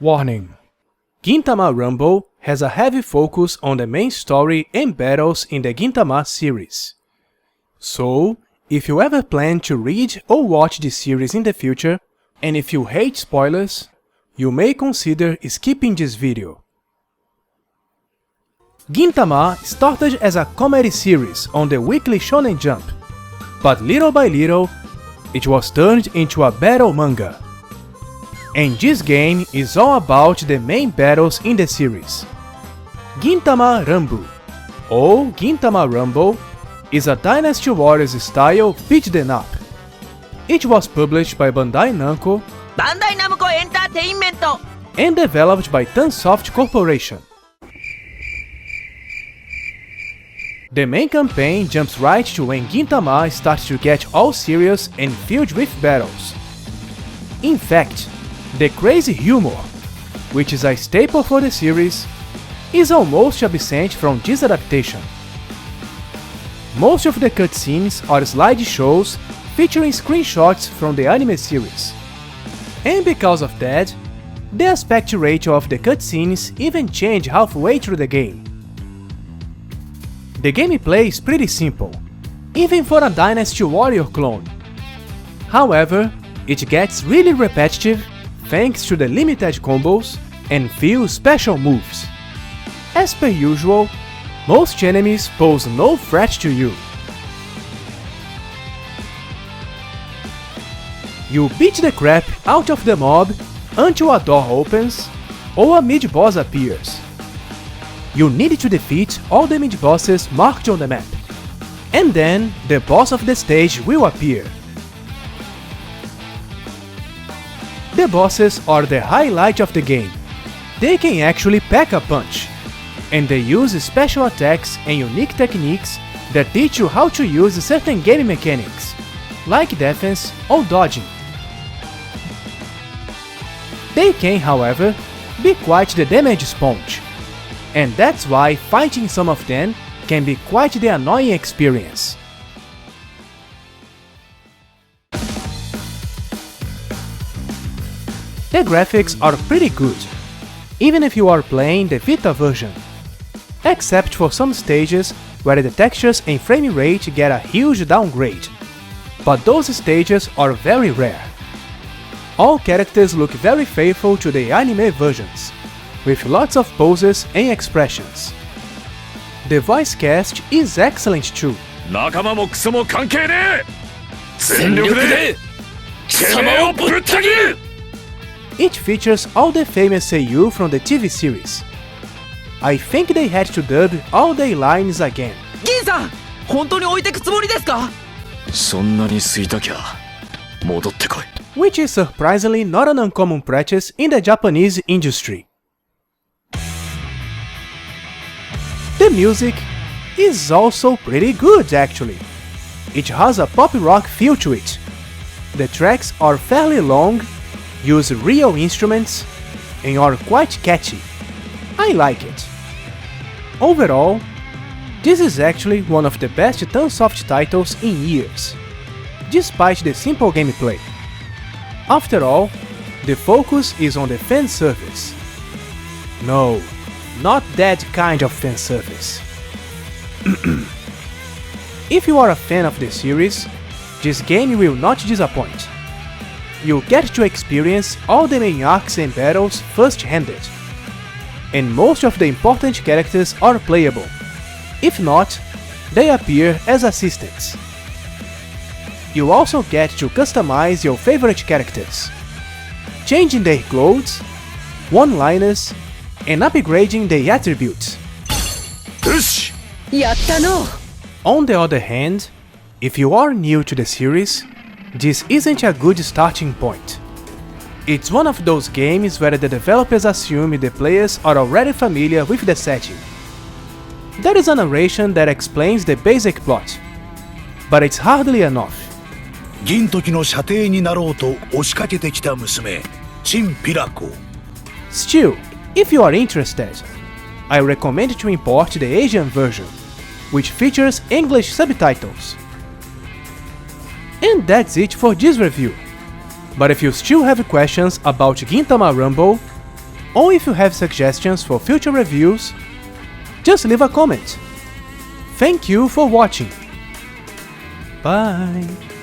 Warning: Gintama Ranbu has a heavy focus on the main story and battles in the Gintama series. So, if you ever plan to read or watch this series in the future, and if you hate spoilers, you may consider skipping this video. Gintama started as a comedy series on the weekly Shonen Jump, but little by little, it was turned into a battle manga. And this game is all about the main battles in the series. Gintama Ranbu, or Gintama Ranbu, is a Dynasty Warriors style beat 'em up. It was published by Bandai Namco and developed by Sunsoft Corporation. The main campaign jumps right to when Gintama starts to get all serious and filled with battles. In fact, the crazy humor, which is a staple for the series, is almost absent from this adaptation. Most of the cutscenes are slideshows featuring screenshots from the anime series. And because of that, the aspect ratio of the cutscenes even changed halfway through the game. The gameplay is pretty simple, even for a Dynasty Warrior clone. However, it gets really repetitive thanks to the limited combos and few special moves. As per usual, most enemies pose no threat to you. You beat the crap out of the mob until a door opens or a mid-boss appears. You need to defeat all the mid-bosses marked on the map, and then the boss of the stage will appear. The bosses are the highlight of the game. They can actually pack a punch, and they use special attacks and unique techniques that teach you how to use certain game mechanics, like defense or dodging. They can, however, be quite the damage sponge, and that's why fighting some of them can be quite the annoying experience. The graphics are pretty good, even if you are playing the Vita version, except for some stages where the textures and frame rate get a huge downgrade, but those stages are very rare. All characters look very faithful to the anime versions, with lots of poses and expressions. The voice cast is excellent too. It features all the famous seiyuu from the TV series. I think they had to dub all their lines again. Gin-san! 本当に置いてくつもりですか? そんなに空いたきゃ戻ってこい Which is surprisingly not an uncommon practice in the Japanese industry. The music is also pretty good actually. It has a pop rock feel to it. The tracks are fairly long, use real instruments, and are quite catchy. I like it. Overall, this is actually one of the best Sunsoft titles in years, despite the simple gameplay. After all, the focus is on the fan service. No, not that kind of fan service. If you are a fan of the series, this game will not disappoint. You'll get to experience all the main arcs and battles first-handed, and most of the important characters are playable. If not, they appear as assistants. You also get to customize your favorite characters, changing their clothes, one-liners, and upgrading their attributes. On the other hand, if you are new to the series, this isn't a good starting point. It's one of those games where the developers assume the players are already familiar with the setting. There is a narration that explains the basic plot, but it's hardly enough. 銀時の射程になろうと押しかけてきた娘、チンピラコ。 Still, if you are interested, I recommend to import the Asian version, which features English subtitles. And that's it for this review. But if you still have questions about Gintama Ranbu, or if you have suggestions for future reviews, just leave a comment. Thank you for watching. Bye!